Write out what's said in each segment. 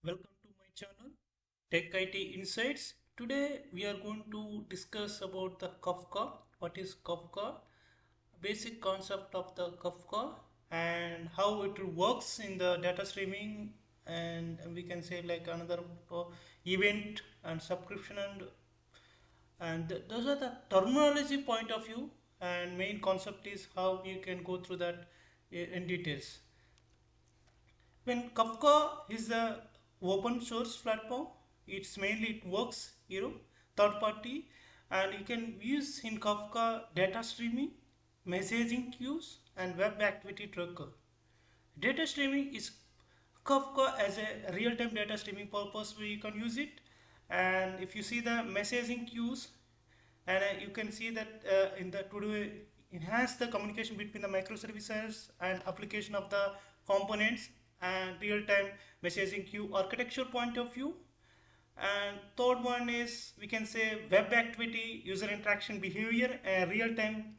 Welcome to my channel Tech IT Insights. Today we are going to discuss about the Kafka. What is Kafka? Basic concept of the Kafka and how it works in the data streaming, and we can say like another event and subscription, and those are the terminology point of view, and main concept is how you can go through that in details. When Kafka is a open source platform, it's mainly it works, third party, and you can use in Kafka data streaming, messaging queues, and web activity tracker. Data streaming is Kafka as a real-time data streaming purpose where you can use it. And if you see the messaging queues, and you can see that in the to enhance the communication between the microservices and application of the components and real-time messaging queue architecture point of view. And third one is we can say web activity, user interaction behavior, and real-time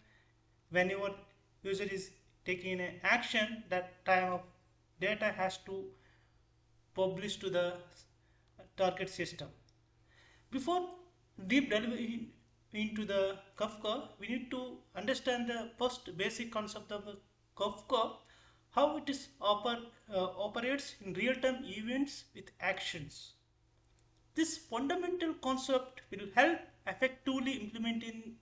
whenever user is taking an action, that time of data has to publish to the target system. Before deep delving into the Kafka, we need to understand the first basic concept of the Kafka, how it is operates in real-time events with actions. This fundamental concept will help effectively implementing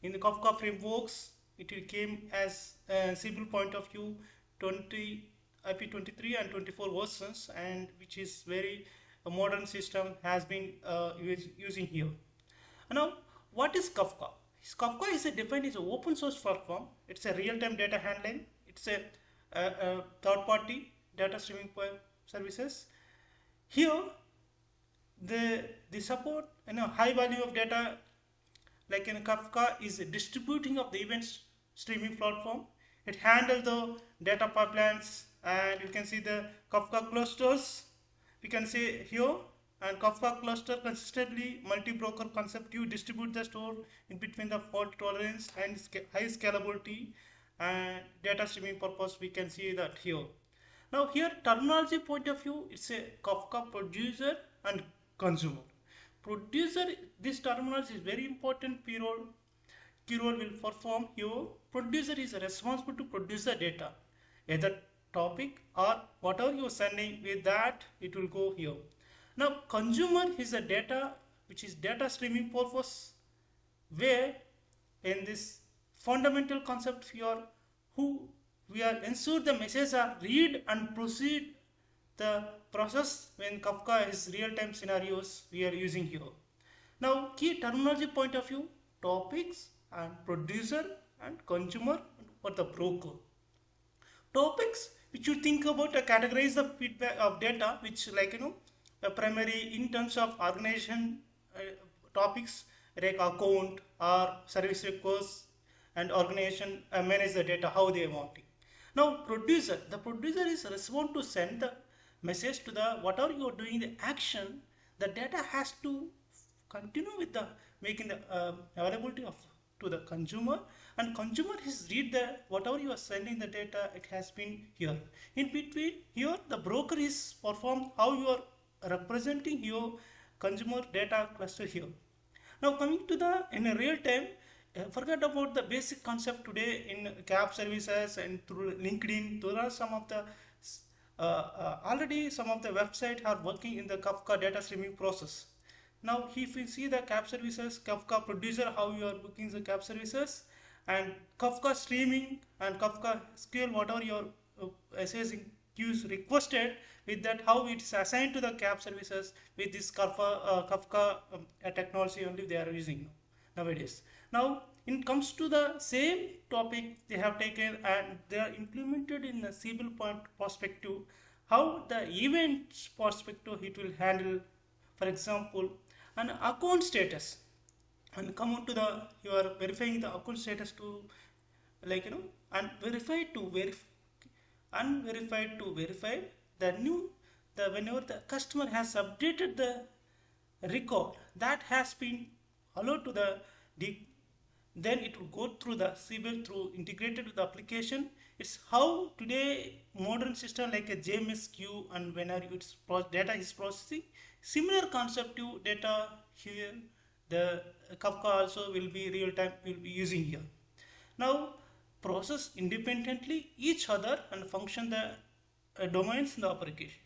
in the Kafka frameworks. It came as a simple point of view 20 IP23 and 24 versions, and which is very a modern system has been using here. Now, what is Kafka? Kafka is defined as an open source platform. It's a real-time data handling. It's a third-party data streaming services. Here, the support high value of data like in Kafka is distributing of the events streaming platform. It handles the data pipelines, and you can see the Kafka clusters. We can see here, and Kafka cluster consistently multi-broker concept. You distribute the store in between the fault tolerance and high scalability and data streaming purpose. We can see that here. Now here terminology point of view, it's a Kafka producer and consumer. Producer, this terminology is very important. Key role will perform here. Producer is responsible to produce the data, either topic or whatever you are sending with that it will go here. Now consumer is a data which is data streaming purpose, where in this fundamental concept here who we are ensure the messages are read and proceed the process when Kafka is real-time scenarios we are using here. Now key terminology point of view, topics and producer and consumer or the broker. Topics which you think about categorize the feedback of data which like a primary in terms of organization topics like account or service requests, and organization manage the data how they want it. Now producer, the producer is responsible to send the message to the whatever you are doing the action, the data has to continue with the making the availability of to the consumer, and consumer is read the whatever you are sending the data it has been here. In between here the broker is perform how you are representing your consumer data cluster here. Now coming to the in a real time, forget about the basic concept today in CAP services and through LinkedIn. There are some of the already some of the websites are working in the Kafka data streaming process. Now if you see the CAP services, Kafka producer, how you are booking the CAP services, and Kafka streaming and Kafka SQL, whatever your assessing queues requested, with that how it's assigned to the CAP services with this Kafka technology only they are using nowadays. Now it comes to the same topic they have taken and they are implemented in the civil point perspective, how the events perspective it will handle. For example, an account status, and come on to the you are verifying the account status to like and verified to verify, unverified to verified, the new the whenever the customer has updated the record that has been allowed to the then it will go through the civil through integrated with the application. It's how today modern system like a JMS queue and whenever its data is processing, similar concept to data here, the Kafka also will be real time will be using here. Now process independently each other and function the domains in the application.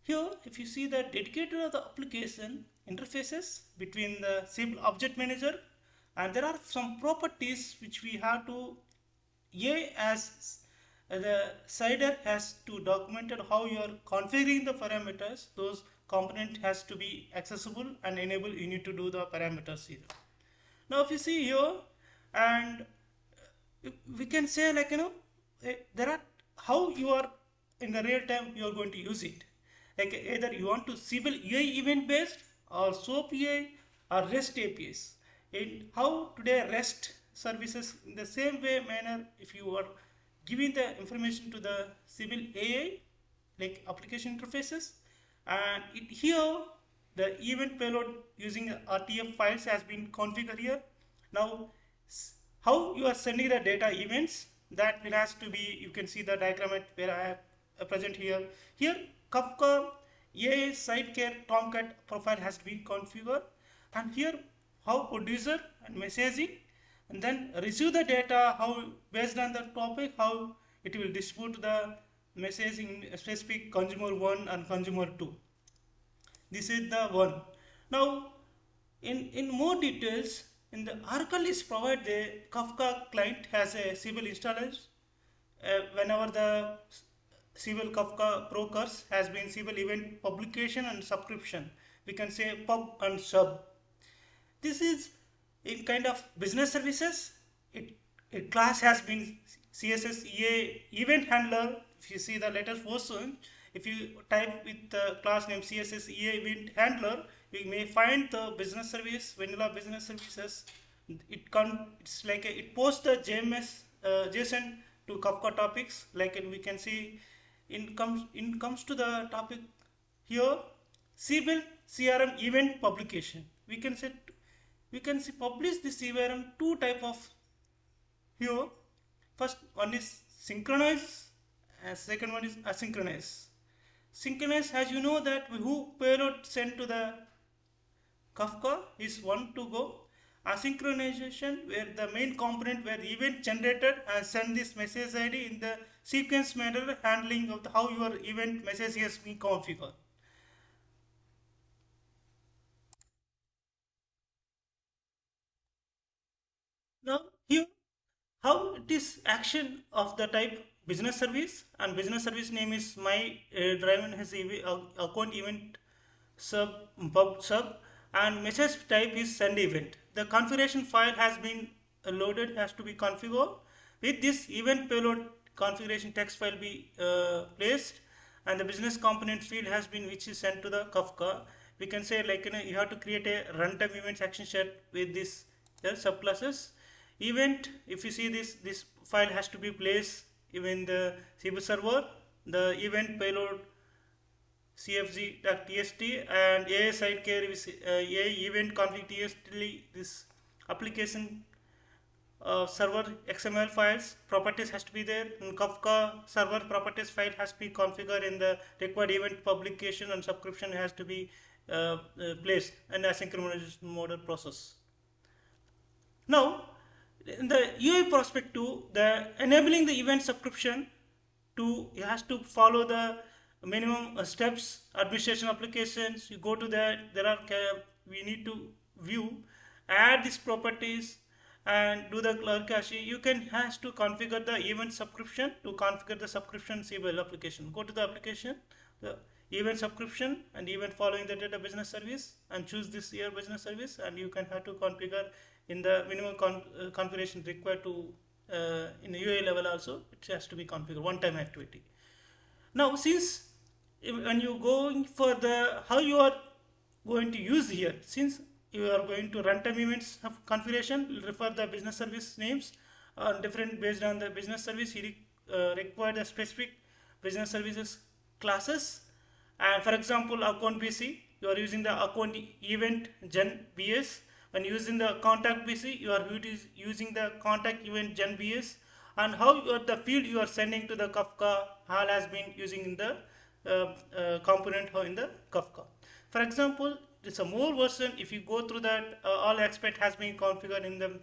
Here, if you see the dedicated of the application interfaces between the Sybil object manager, and there are some properties which we have to A as the CIDR has to documented how you are configuring the parameters. Those component has to be accessible and enable you need to do the parameters here. Now if you see here, and we can say like there are how you are in the real time you are going to use it, like either you want to Sybil UI event based or SOAP UI or REST APIs. In how today REST services in the same way manner, if you are giving the information to the Sybil AI like application interfaces, and it here the event payload using RTF files has been configured here. Now how you are sending the data events, that will has to be, you can see the diagram at where I have present here. Here Kafka AI Sidecare Tomcat profile has been configured, and here how producer and messaging, and then receive the data how based on the topic how it will distribute the messaging specific consumer 1 and consumer 2. This is the one. Now in more details, in the Oracle is provide the Kafka client has a Sybil installers. Whenever the Sybil Kafka brokers has been Sybil event publication and subscription, we can say pub and sub. This is in kind of business services. A class has been CSS EA event handler. If you see the latest version, if you type with the class name CSS EA event handler, we may find the business service, vanilla business services. It's like it posts the JMS JSON to Kafka topics. Like we can see, in comes to the topic here, Sybil CRM event publication. We can see publish this CRM two type of here. First one is synchronous, and second one is asynchronous. Synchronous, as you know that who payload sent to the Kafka is one to go. Asynchronization, where the main component where the event generated and send this message ID in the sequence manner, handling of how your event message has been configured. Now here how it is action of the type business service, and business service name is my driven has account event sub pub sub, and message type is send event. The configuration file has been loaded, has to be configured. With this event payload configuration text file be placed, and the business component field has been which is sent to the Kafka. We can say like you have to create a runtime events action set with this subclasses. Event, if you see this file has to be placed even the CB server, the event payload cfg.txt, and AI Sidecare is AI event config txt. This application server XML files properties has to be there, and Kafka server properties file has to be configured in the required event publication, and subscription has to be placed, and asynchronous model process. Now in the UI perspective, the enabling the event subscription to it has to follow the minimum steps. Administration applications, you go to that, there are we need to view, add these properties and do the clerk cache. You can has to configure the event subscription to configure the subscription Sybil application. Go to the application, the event subscription, and event following the data business service, and choose this year business service, and you can have to configure in the minimum configuration required to in the UI level also. It has to be configured one time activity. Now since when you going for the how you are going to use here, since you are going to runtime events of configuration, refer the business service names are different based on the business service. You require the specific business services classes, and for example account BC, you are using the account event gen BS. When using the contact BC, you are using the contact event gen BS, and how the field you are sending to the Kafka all has been using in the component or in the Kafka. For example, it's a more version. If you go through that, all expect has been configured in the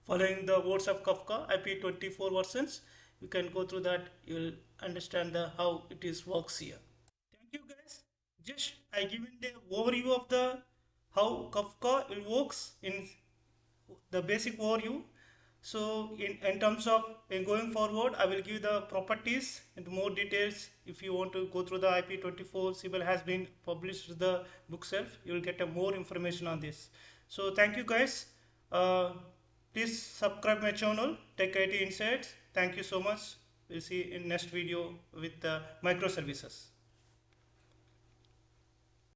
following the words of Kafka IP24 versions. You can go through that. You will understand the how it is works here. Thank you guys. Just I given the overview of the how Kafka works in the basic overview. So in terms of in going forward, I will give the properties and more details. If you want to go through the IP24 Siebel has been published the book shelf, you will get a more information on this. So thank you guys. Please subscribe my channel Tech IT Insights. Thank you so much. We'll see in next video with the microservices.